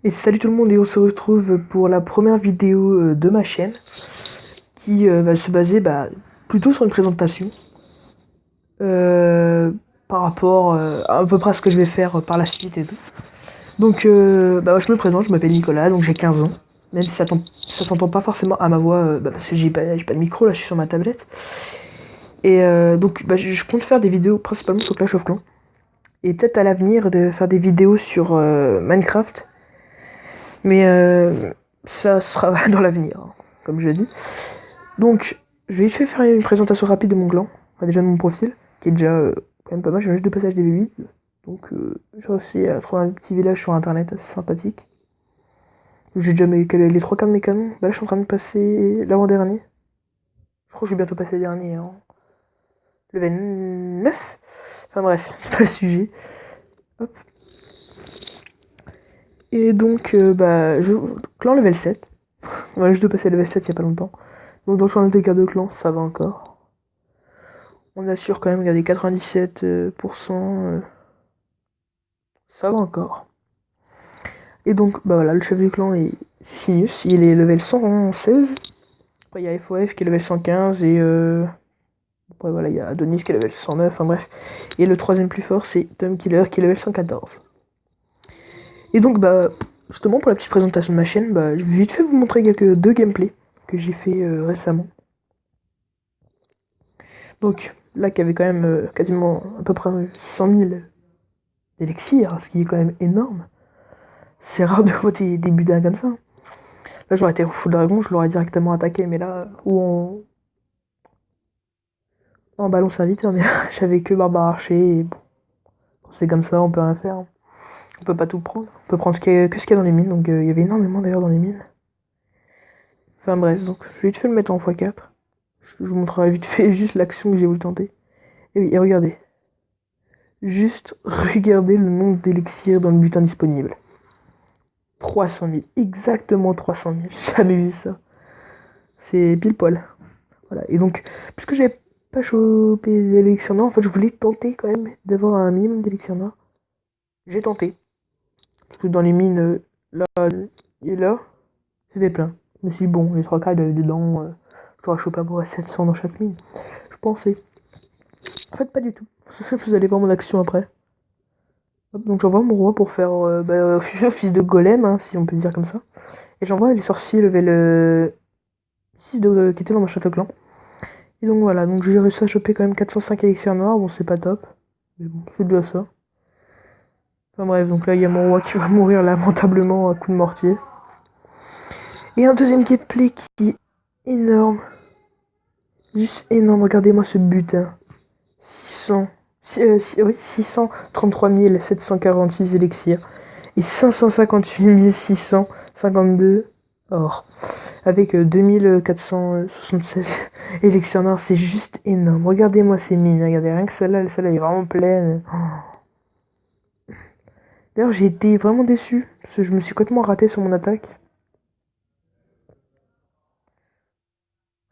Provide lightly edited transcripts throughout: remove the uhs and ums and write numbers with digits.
Et salut tout le monde et on se retrouve pour la première vidéo de ma chaîne qui va se baser plutôt sur une présentation euh, par rapport à peu près à ce que je vais faire par la suite et tout. Donc je me présente, je m'appelle Nicolas, donc j'ai 15 ans. Même si ça s'entend pas forcément à ma voix parce que j'ai pas de micro, là je suis sur ma tablette. Et je compte faire des vidéos principalement sur Clash of Clans. Et peut-être à l'avenir de faire des vidéos sur Minecraft. Mais ça sera dans l'avenir, hein, comme je l'ai dit. Donc, je vais vite faire une présentation rapide de mon clan. Enfin, déjà de mon profil, qui est déjà quand même pas mal. J'ai juste de passage des V8. Donc, j'ai réussi à trouver un petit village sur internet assez sympathique. J'ai déjà les trois quarts de mes canons. Bah là, je suis en train de passer l'avant-dernier. Je crois que je vais bientôt passer le dernier. Hein. Level 9. Enfin bref, c'est pas le sujet. Hop. Et donc, clan level 7. On va juste de passer level 7 il y a pas longtemps. Donc, dans le champ des cartes de clan, ça va encore. On assure quand même, regardez, 97%. Ça va encore. Et donc, bah voilà, le chef du clan est Sinus. Il est level 116. Après, il y a FOF qui est level 115. Et après, voilà, il y a Adonis qui est level 109. Enfin bref. Et le troisième plus fort, c'est Tom Killer qui est level 114. Et donc, justement, pour la petite présentation de ma chaîne, je vais vite fait vous montrer deux gameplays que j'ai fait récemment. Donc, là, qui avait quand même quasiment à peu près 100 000 d'élixir, ce qui est quand même énorme. C'est rare de voter des budins comme ça. Là, j'aurais été au full dragon, je l'aurais directement attaqué, mais là, en ballon serviteur, mais j'avais que barbare archer, et bon, c'est comme ça, on peut rien faire. On peut pas tout prendre. On peut prendre que ce qu'il y a dans les mines, donc il y avait énormément d'ailleurs dans les mines. Enfin bref, donc je vais vite fait le mettre en x4. Je vous montrerai vite fait juste l'action que j'ai voulu tenter. Et oui, et regardez. Juste regardez le nombre d'élixirs dans le butin disponible. 300 000, exactement 300 000, j'ai jamais vu ça. C'est pile poil. Voilà, et donc, puisque j'avais pas chopé l'élixir noir, en fait, je voulais tenter quand même d'avoir un minimum d'élixir noir. J'ai tenté. Parce que dans les mines, là et là, c'était plein. Mais si bon, les trois quarts, il y avait dedans, je dois choper à peu près 700 dans chaque mine. Je pensais. En fait, pas du tout. Vous allez voir mon action après. Hop, donc j'envoie mon roi pour faire office de golem, hein, si on peut dire comme ça. Et j'envoie les sorciers level 6 qui étaient dans mon château clan. Et donc voilà, donc j'ai réussi à choper quand même 405 élixirs noirs, bon c'est pas top. Mais bon, c'est déjà ça. Enfin bref, donc là il y a mon roi qui va mourir lamentablement à coup de mortier. Et un deuxième gameplay qui est énorme. Juste énorme, regardez-moi ce butin. 600. 633 746 élixirs. Et 558 652 or. Avec 2476 élixirs noirs, c'est juste énorme. Regardez-moi ces mines, regardez, rien que celle-là est vraiment pleine. D'ailleurs, j'ai été vraiment déçu, parce que je me suis complètement raté sur mon attaque.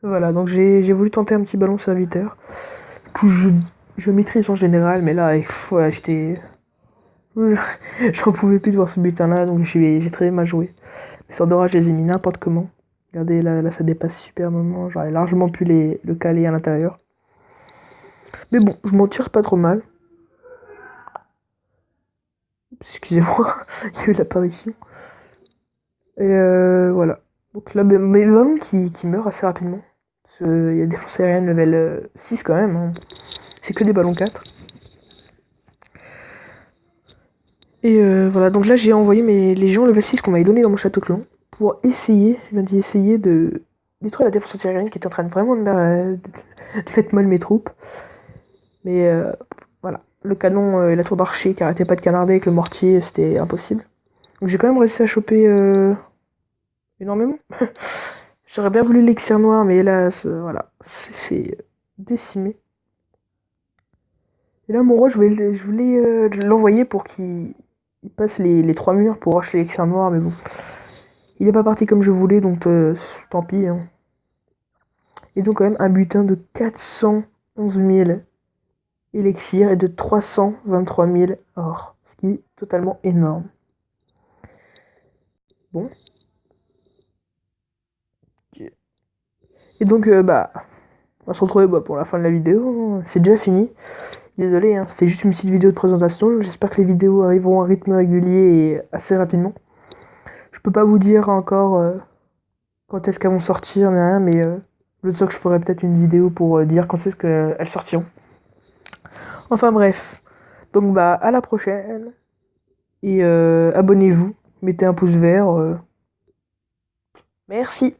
Voilà, donc j'ai voulu tenter un petit ballon serviteur, que je maîtrise en général, mais là, ouais, j'étais... J'en pouvais plus de voir ce butin-là, donc j'ai très mal joué. Les sorts d'orage, je les ai mis n'importe comment. Regardez, là ça dépasse superbement, j'aurais largement pu le caler à l'intérieur. Mais bon, je m'en tire pas trop mal. Excusez-moi, il y a eu l'apparition. Et voilà. Donc là, mes ballons qui meurent assez rapidement. Parce qu'il y a des défense aérienne level 6 quand même. Hein. C'est que des ballons 4. Et voilà, donc là j'ai envoyé mes légions level 6 qu'on m'avait donné dans mon château clan pour essayer de détruire la défense antiaérienne qui était en train de vraiment de mettre mal mes troupes. Mais voilà, le canon et la tour d'archer qui arrêtait pas de canarder avec le mortier, c'était impossible. Donc j'ai quand même réussi à choper énormément. J'aurais bien voulu l'élixir noir, mais hélas, voilà, c'est fait décimer. Et là, mon roi, je voulais l'envoyer pour qu'il passe les trois murs pour rush l'élixir noir, mais bon. Il est pas parti comme je voulais, donc tant pis. Hein. Et donc quand même un butin de 411 000 élixirs et de 323 000 or. Ce qui est totalement énorme. Bon. Et donc, on va se retrouver pour la fin de la vidéo. C'est déjà fini. Désolé, hein, c'était juste une petite vidéo de présentation. J'espère que les vidéos arriveront à un rythme régulier et assez rapidement. Je peux pas vous dire encore quand est-ce qu'elles vont sortir, ni rien, mais le sûr que je ferai peut-être une vidéo pour dire quand est-ce qu'elles sortiront. Enfin bref. Donc à la prochaine. Et abonnez-vous. Mettez un pouce vert. Merci.